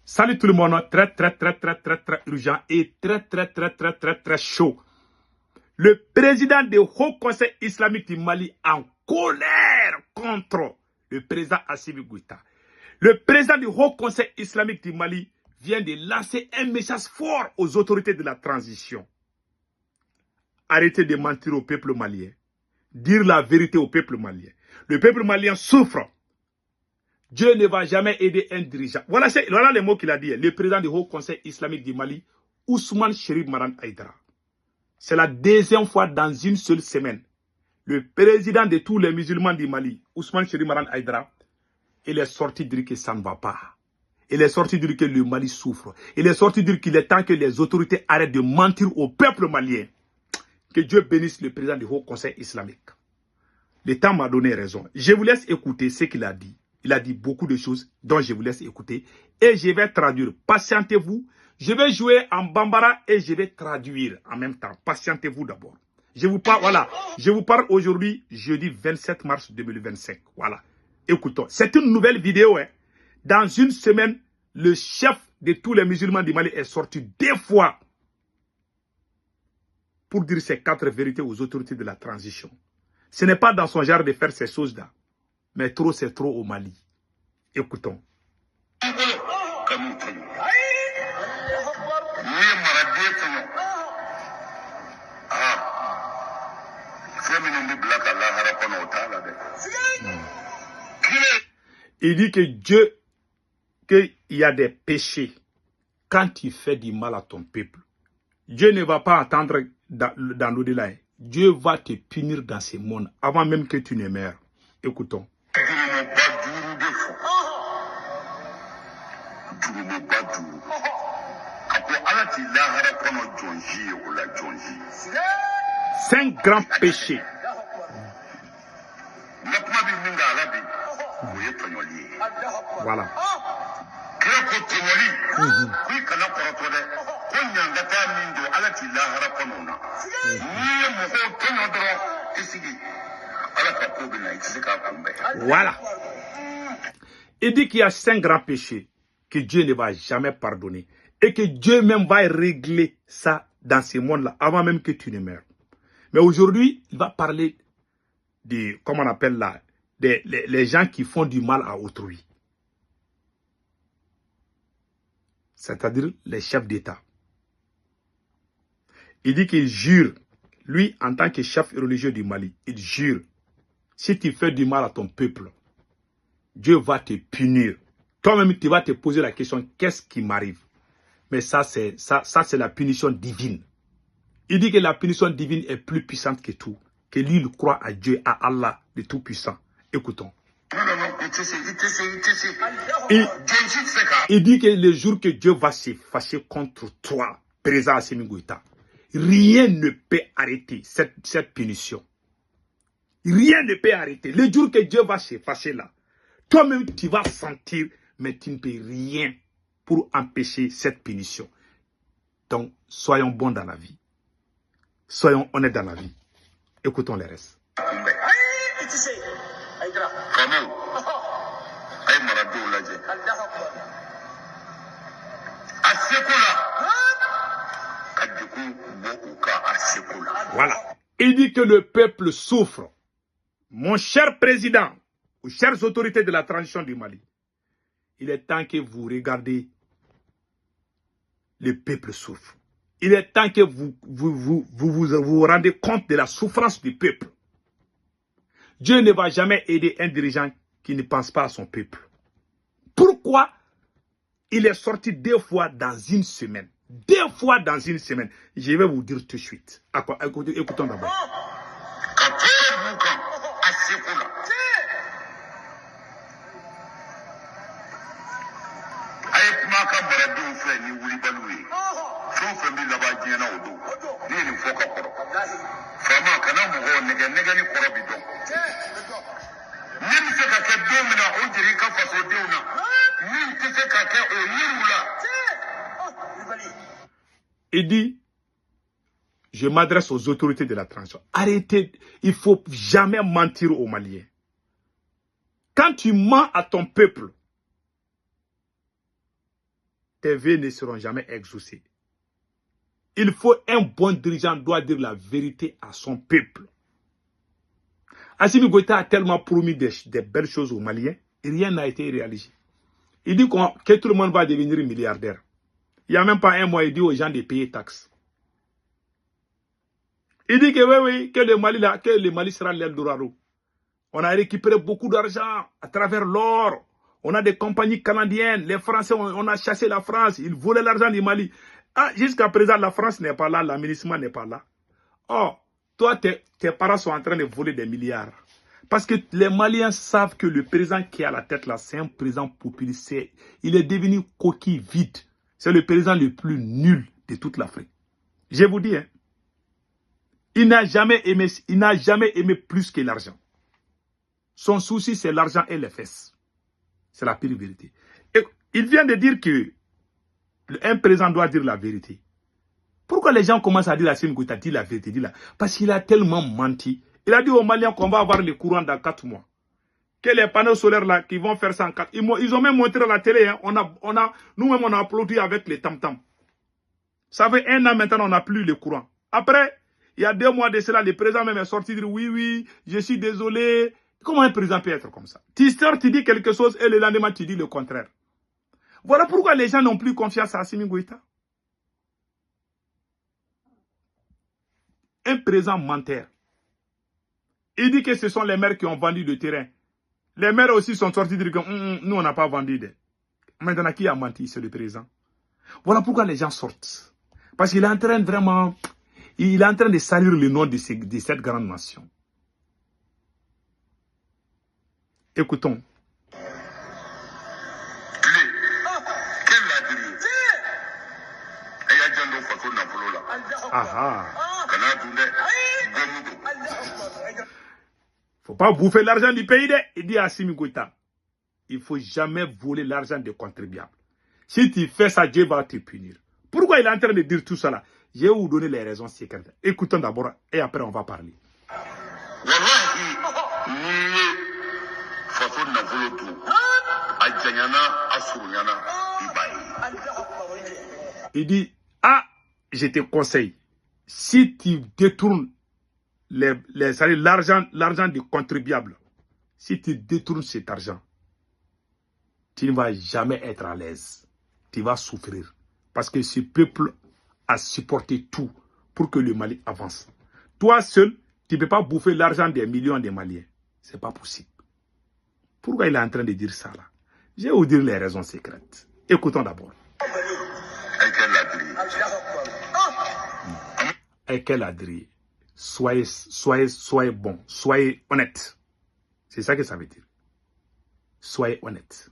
Salut tout le monde, très urgent et très chaud. Le président du Haut Conseil islamique du Mali en colère contre le président Assimi Goïta. Le président du Haut Conseil islamique du Mali vient de lancer un message fort aux autorités de la transition. Arrêtez de mentir au peuple malien. Dire la vérité au peuple malien. Le peuple malien souffre. Dieu ne va jamais aider un dirigeant. Voilà les mots qu'il a dit. Le président du Haut Conseil islamique du Mali, Ousmane Cherif Maran Aïdara. C'est la deuxième fois dans une seule semaine. Le président de tous les musulmans du Mali, Ousmane Cherif Maran Aïdara, il est sorti dire que ça ne va pas. Il est sorti dire que le Mali souffre. Il est sorti dire qu'il est temps que les autorités arrêtent de mentir au peuple malien. Que Dieu bénisse le président du Haut Conseil islamique. Le temps m'a donné raison. Je vous laisse écouter ce qu'il a dit. Il a dit beaucoup de choses dont je vous laisse écouter. Et je vais traduire. Patientez-vous. Je vais jouer en bambara et je vais traduire en même temps. Patientez-vous d'abord. Je vous parle, voilà. Je vous parle aujourd'hui, jeudi 27 mars 2025. Voilà. Écoutons. C'est une nouvelle vidéo. Hein. Dans une semaine, le chef de tous les musulmans du Mali est sorti 2 fois pour dire ces 4 vérités aux autorités de la transition. Ce n'est pas dans son genre de faire ces choses-là. Mais trop, c'est trop au Mali. Écoutons. Il dit que Dieu, qu'il y a des péchés. Quand tu fais du mal à ton peuple, Dieu ne va pas attendre dans l'au-delà. Dieu va te punir dans ce monde avant même que tu ne meurs. Écoutons. Cinq grands péchés. Voilà. Voilà. Il dit qu'il y a 5 grands péchés que Dieu ne va jamais pardonner. Et que Dieu même va régler ça dans ce monde-là avant même que tu ne meurs. Mais aujourd'hui, il va parler de, comment on appelle là, les gens qui font du mal à autrui. C'est-à-dire les chefs d'État. Il dit qu'il jure, lui en tant que chef religieux du Mali, il jure, si tu fais du mal à ton peuple, Dieu va te punir. Toi-même, tu vas te poser la question, qu'est-ce qui m'arrive? Mais ça, c'est la punition divine. Il dit que la punition divine est plus puissante que tout. Que lui, il croit à Dieu, à Allah, le Tout-Puissant. Écoutons. Il dit que le jour que Dieu va se fâcher contre toi, président Assimi Goïta, rien ne peut arrêter cette punition. Rien ne peut arrêter. Le jour que Dieu va se fâcher là, toi-même tu vas sentir, mais tu ne peux rien pour empêcher cette punition. Donc, soyons bons dans la vie. Soyons honnêtes dans la vie. Écoutons les restes. Voilà. Il dit que le peuple souffre. Mon cher président, ou chères autorités de la transition du Mali, il est temps que vous regardez le peuple souffre. Il est temps que vous rendez compte de la souffrance du peuple. Dieu ne va jamais aider un dirigeant qui ne pense pas à son peuple. Pourquoi il est sorti 2 fois dans une semaine? 2 fois dans une semaine. Je vais vous dire tout de suite. Écoutons d'abord. Il dit, je m'adresse aux autorités de la transition. Arrêtez, il ne faut jamais mentir aux Maliens. Quand tu mens à ton peuple, tes vœux ne seront jamais exaucés. Il faut un bon dirigeant doit dire la vérité à son peuple. Assimi Goïta a tellement promis des belles choses aux Maliens, et rien n'a été réalisé. Il dit que tout le monde va devenir milliardaire. Il n'y a même pas un mois, il dit aux gens de payer taxes. Il dit que oui, que le Mali sera l'Eldorado. On a récupéré beaucoup d'argent à travers l'or. On a des compagnies canadiennes. Les Français, on a chassé la France. Ils volaient l'argent du Mali. Ah, jusqu'à présent, la France n'est pas là, l'aménagement n'est pas là. Oh, toi, tes parents sont en train de voler des milliards. Parce que les Maliens savent que le président qui est à la tête là, c'est un président populiste. Il est devenu coquille vide. C'est le président le plus nul de toute l'Afrique. Je vous dis, hein, il n'a jamais aimé plus que l'argent. Son souci, c'est l'argent et les fesses. C'est la pire vérité. Et il vient de dire que un président doit dire la vérité. Pourquoi les gens commencent à dire à Assimi Goïta, dis la vérité, parce qu'il a tellement menti. Il a dit aux Maliens qu'on va avoir le courant dans 4 mois. Que les panneaux solaires là, qui vont faire ça en 4. Ils ont même montré à la télé, hein, nous-mêmes on a applaudi avec les tam-tam. Ça fait 1 an maintenant, on n'a plus le courant. Après, il y a 2 mois de cela, le président même est sorti dire oui, je suis désolé. Comment un président peut être comme ça? Tu sors, tu dis quelque chose et le lendemain tu dis le contraire. Voilà pourquoi les gens n'ont plus confiance à Assimi Goïta. Un président menteur. Il dit que ce sont les maires qui ont vendu le terrain. Les maires aussi sont sortis dire que nous on n'a pas vendu. Maintenant qui a menti? C'est le président. Voilà pourquoi les gens sortent. Parce qu'il est en train vraiment... Il est en train de salir le nom de cette grande nation. Écoutons. Faut pas bouffer l'argent du pays. Il dit à Assimi Goïta, il faut jamais voler l'argent des contribuables. Si tu fais ça, Dieu va te punir. Pourquoi il est en train de dire tout ça là? Je vais vous donner les raisons secrètes. Écoutons d'abord et après on va parler. Il dit, ah, je te conseille, si tu détournes l'argent du contribuable, si tu détournes cet argent, tu ne vas jamais être à l'aise. Tu vas souffrir. Parce que ce peuple a supporté tout pour que le Mali avance. Toi seul, tu ne peux pas bouffer l'argent des millions de Maliens. Ce n'est pas possible. Pourquoi il est en train de dire ça là? Je vais vous dire les raisons secrètes. Écoutons d'abord. Et qu'elle a dit, soyez bon, soyez honnête. C'est ça que ça veut dire. Soyez honnête.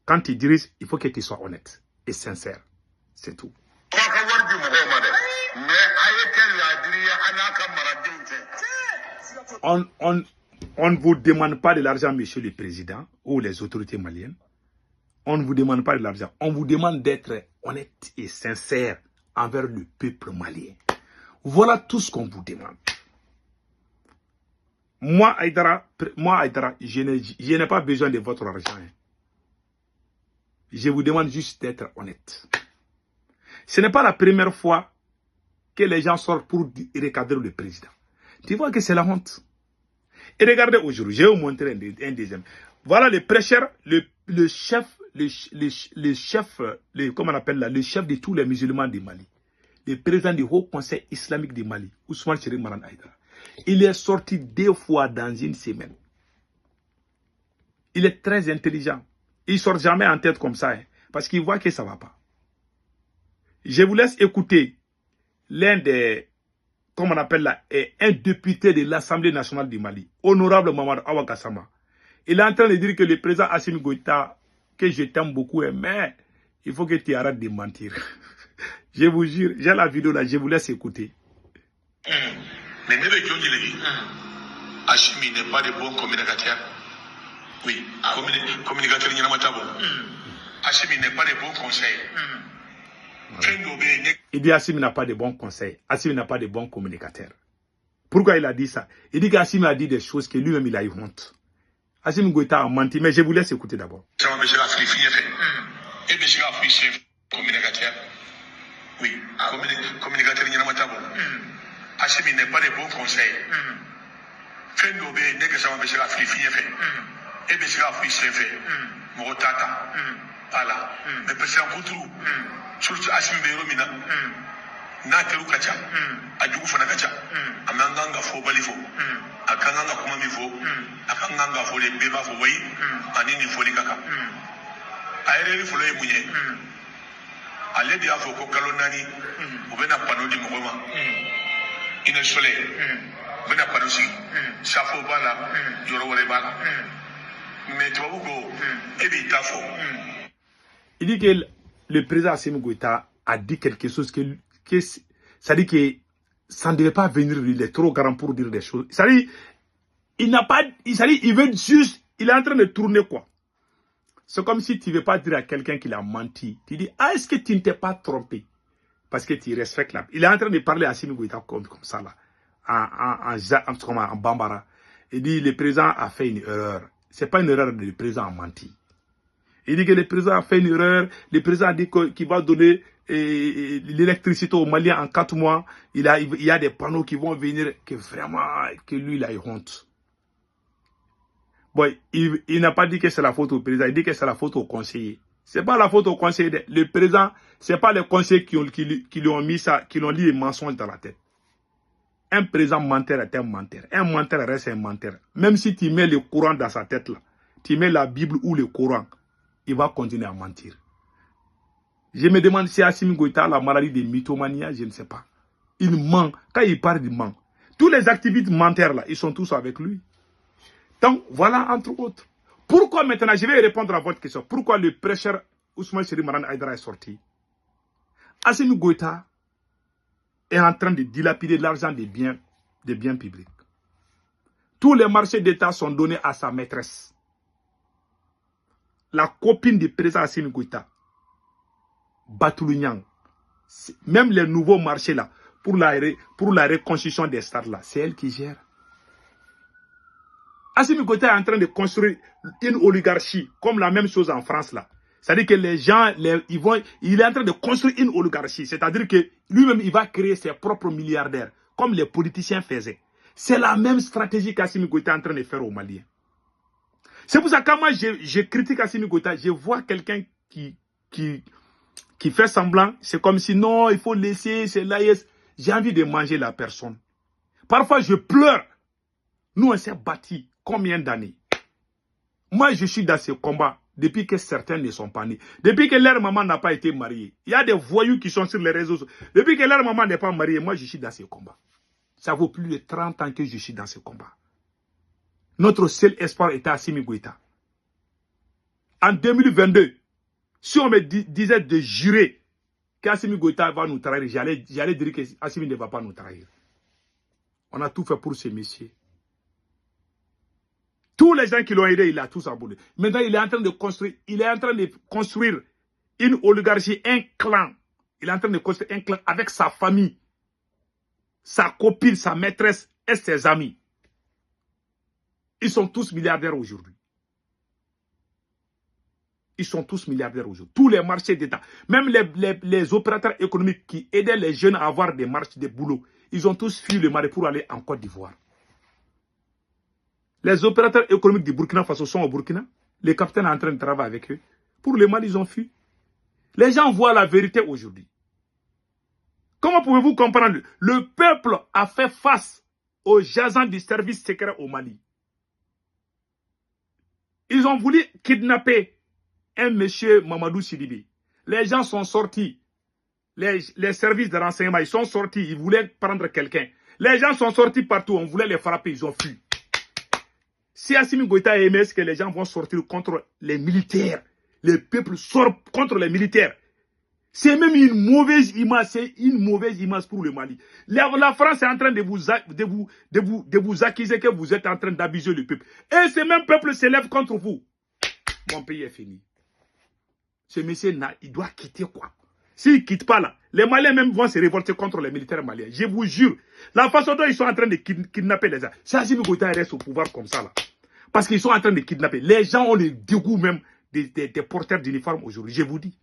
Quand tu diriges, il faut que tu sois honnête et sincère. C'est tout. On ne vous demande pas de l'argent, monsieur le président, ou les autorités maliennes. On ne vous demande pas de l'argent. On vous demande d'être honnête et sincère envers le peuple malien. Voilà tout ce qu'on vous demande. Moi, Aïdara, je n'ai pas besoin de votre argent. Je vous demande juste d'être honnête. Ce n'est pas la première fois que les gens sortent pour recadrer le président. Tu vois que c'est la honte. Et regardez aujourd'hui, je vais vous montrer un deuxième. Voilà le prêcheur, le chef de tous les musulmans du Mali. Le président du Haut Conseil islamique du Mali, Ousmane Chérif Maran Aïdara. Il est sorti 2 fois dans une semaine. Il est très intelligent. Il ne sort jamais en tête comme ça, hein, parce qu'il voit que ça ne va pas. Je vous laisse écouter l'un des, comment on appelle là, un député de l'Assemblée nationale du Mali, honorable Mamadou Awa Gassama. Il est en train de dire que le président Assimi Goïta, que je t'aime beaucoup, mais il faut que tu arrêtes de mentir. Je vous jure, j'ai la vidéo là, je vous laisse écouter. Mais Assimi n'est pas de bon communicateur. Oui, communicateur Nyamatabo. Assimi n'est pas de bon conseil. Il dit Assimi n'a pas de bons conseils. Assimi n'a pas de bons communicateurs. Pourquoi il a dit ça? Il dit qu'Assimi a dit des choses que lui-même il a eu honte. Assimi Goïta a menti, mais je vous laisse écouter d'abord. Communicateur. Oui. Communicateur Nyamatabo. Hachimi n'est pas de bons conseils. Fait d'obé, dès que ça va baisser la fille fait. Et baisser la fille fait. Morotata. Voilà. Mais parce qu'en retour, surtout Hachimi Beromina. N'ateru kacha. Adjugu fana kacha. Amanganga fo balifo. Akanganga kumamifo. Akanganga fo le beba fo wayi. Anini fo le kaka. Aéré fo le munye. Ale dia fo ko kalonani. Ubena pano di mugoma. Ine soleil. Ubena pano si. Safo bala. Yoro wale bala. Mais tu vois ko ebi tafo. Il dit que le président Assimi Goïta a dit quelque chose ça dit que ça ne devait pas venir, il est trop grand pour dire des choses. Ça dit, il veut juste, il est en train de tourner quoi. C'est comme si tu ne veux pas dire à quelqu'un qu'il a menti. Tu dis, ah, est-ce que tu ne t'es pas trompé? Parce que tu respectes là. Il est en train de parler à Assimi Goïta comme ça là, en bambara. Il dit, le président a fait une erreur. C'est pas une erreur, le président a menti. Il dit que le président a fait une erreur. Le président a dit qu'il va donner l'électricité aux Maliens en 4 mois. Il y a des panneaux qui vont venir, que vraiment, que lui, il a eu honte. Bon, il n'a pas dit que c'est la faute au président, il dit que c'est la faute au conseiller. C'est pas la faute au conseiller. Le président, c'est pas les conseillers qui lui ont mis ça, qui l'ont dit les mensonges dans la tête. Un président menteur est un menteur. Un menteur reste un menteur. Même si tu mets le Coran dans sa tête là, tu mets la Bible ou le Coran, il va continuer à mentir. Je me demande si Assimi Goïta a la maladie de mythomania, je ne sais pas. Il ment. Quand il parle, il ment. Tous les activistes menteurs là, ils sont tous avec lui. Donc, voilà, entre autres. Pourquoi maintenant, je vais répondre à votre question. Pourquoi le prêcheur Ousmane Seri Maran Aïdara est sorti? Assimi Goïta est en train de dilapider l'argent des biens publics. Tous les marchés d'État sont donnés à sa maîtresse. La copine du président Assimi Goïta. Batoulou-Niang. Même les nouveaux marchés là, pour la reconstruction des stades là, c'est elle qui gère. Assimi Goïta est en train de construire une oligarchie, comme la même chose en France là. C'est-à-dire que les gens, il est en train de construire une oligarchie. C'est-à-dire que lui-même, il va créer ses propres milliardaires, comme les politiciens faisaient. C'est la même stratégie qu'Assimi Goïta est en train de faire aux Maliens. C'est pour ça que quand moi je critique Assimi Goïta, je vois quelqu'un qui fait semblant, c'est comme si non, il faut laisser, c'est l'AIS. J'ai envie de manger la personne. Parfois, je pleure. Nous, on s'est battus combien d'années? Moi, je suis dans ce combat depuis que certains ne sont pas nés. Depuis que leur maman n'a pas été mariée. Il y a des voyous qui sont sur les réseaux sociaux. Depuis que leur maman n'est pas mariée, moi, je suis dans ce combat. Ça vaut plus de 30 ans que je suis dans ce combat. Notre seul espoir était Assimi Goïta. En 2022, si on me disait de jurer qu'Assimi Goïta va nous trahir, j'allais dire qu'Assimi ne va pas nous trahir. On a tout fait pour ce monsieur. Tous les gens qui l'ont aidé, il a tous abandonné. Maintenant, il est en train de construire une oligarchie, un clan. Il est en train de construire un clan avec sa famille, sa copine, sa maîtresse et ses amis. Ils sont tous milliardaires aujourd'hui. Ils sont tous milliardaires aujourd'hui. Tous les marchés d'État, même les opérateurs économiques qui aidaient les jeunes à avoir des marchés de boulot, ils ont tous fui le Mali pour aller en Côte d'Ivoire. Les opérateurs économiques du Burkina Faso sont au Burkina. Les capitaines sont en train de travailler avec eux. Pour le Mali, ils ont fui. Les gens voient la vérité aujourd'hui. Comment pouvez-vous comprendre? Le peuple a fait face aux agents du service secret au Mali. Ils ont voulu kidnapper un monsieur Mamadou Sidibé. Les gens sont sortis. Les services de renseignement, ils sont sortis. Ils voulaient prendre quelqu'un. Les gens sont sortis partout. On voulait les frapper. Ils ont fui. Si Assimi Goïta aimait que les gens vont sortir contre les militaires, le peuple sort contre les militaires. C'est même une mauvaise image, c'est une mauvaise image pour le Mali. La France est en train de vous accuser que vous êtes en train d'abuser le peuple. Et ce même peuple s'élève contre vous. Mon pays est fini. Ce monsieur, il doit quitter quoi? S'il ne quitte pas là, les Maliens même vont se révolter contre les militaires maliens. Je vous jure. La façon dont ils sont en train de kidnapper les gens. Si Assimi Goïta reste au pouvoir comme ça là. Parce qu'ils sont en train de kidnapper. Les gens ont le dégoût même des porteurs d'uniformes aujourd'hui. Je vous dis.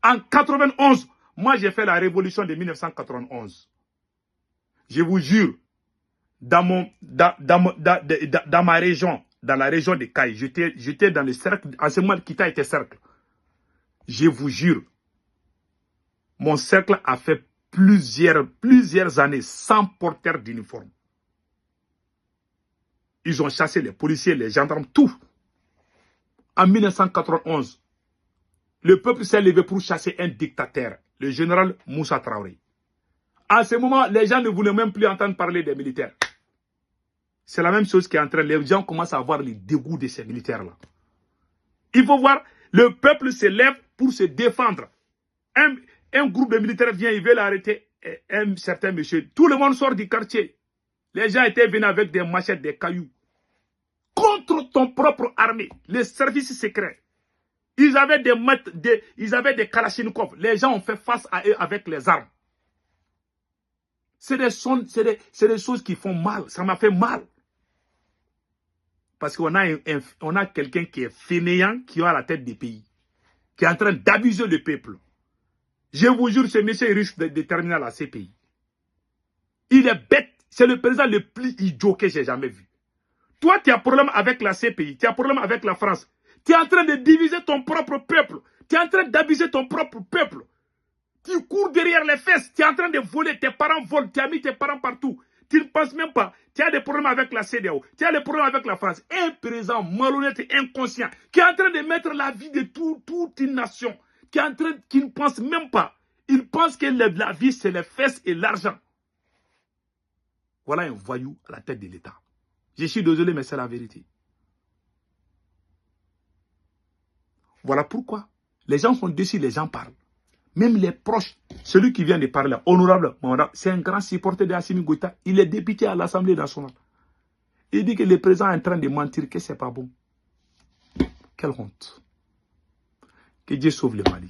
En 91, moi j'ai fait la révolution de 1991. Je vous jure, dans ma région, dans la région de Caille, j'étais dans le cercle, en ce moment, Kita était cercle. Je vous jure, mon cercle a fait plusieurs années sans porteur d'uniforme. Ils ont chassé les policiers, les gendarmes, tout. En 1991, le peuple s'est levé pour chasser un dictateur, le général Moussa Traoré. À ce moment, les gens ne voulaient même plus entendre parler des militaires. C'est la même chose qui est en train. Les gens commencent à avoir le dégoût de ces militaires-là. Il faut voir, le peuple se lève pour se défendre. Un groupe de militaires vient, ils veulent arrêter un certain monsieur. Tout le monde sort du quartier. Les gens étaient venus avec des machettes, des cailloux. Contre ton propre armée, les services secrets. Ils avaient des kalachnikovs. Les gens ont fait face à eux avec les armes. C'est des choses qui font mal. Ça m'a fait mal. Parce qu'on a quelqu'un qui est fainéant, qui est à la tête des pays, qui est en train d'abuser le peuple. Je vous jure, ce monsieur risque de terminer à la CPI. Il est bête. C'est le président le plus idiot que j'ai jamais vu. Toi, tu as problème avec la CPI, tu as problème avec la France. Tu es en train de diviser ton propre peuple. Tu es en train d'abuser ton propre peuple. Tu cours derrière les fesses. Tu es en train de voler. Tes parents volent. Tu as mis tes parents partout. Tu ne penses même pas. Tu as des problèmes avec la CEDEAO. Tu as des problèmes avec la France. Un président malhonnête et inconscient qui est en train de mettre la vie de toute une nation. Qui ne pense même pas. Il pense que la vie, c'est les fesses et l'argent. Voilà un voyou à la tête de l'État. Je suis désolé, mais c'est la vérité. Voilà pourquoi les gens sont déçus, les gens parlent. Même les proches, celui qui vient de parler, honorable, c'est un grand supporter de Assimi Goïta. Il est député à l'Assemblée nationale. Il dit que le président est en train de mentir, que c'est pas bon. Quelle honte. Que Dieu sauve le Mali.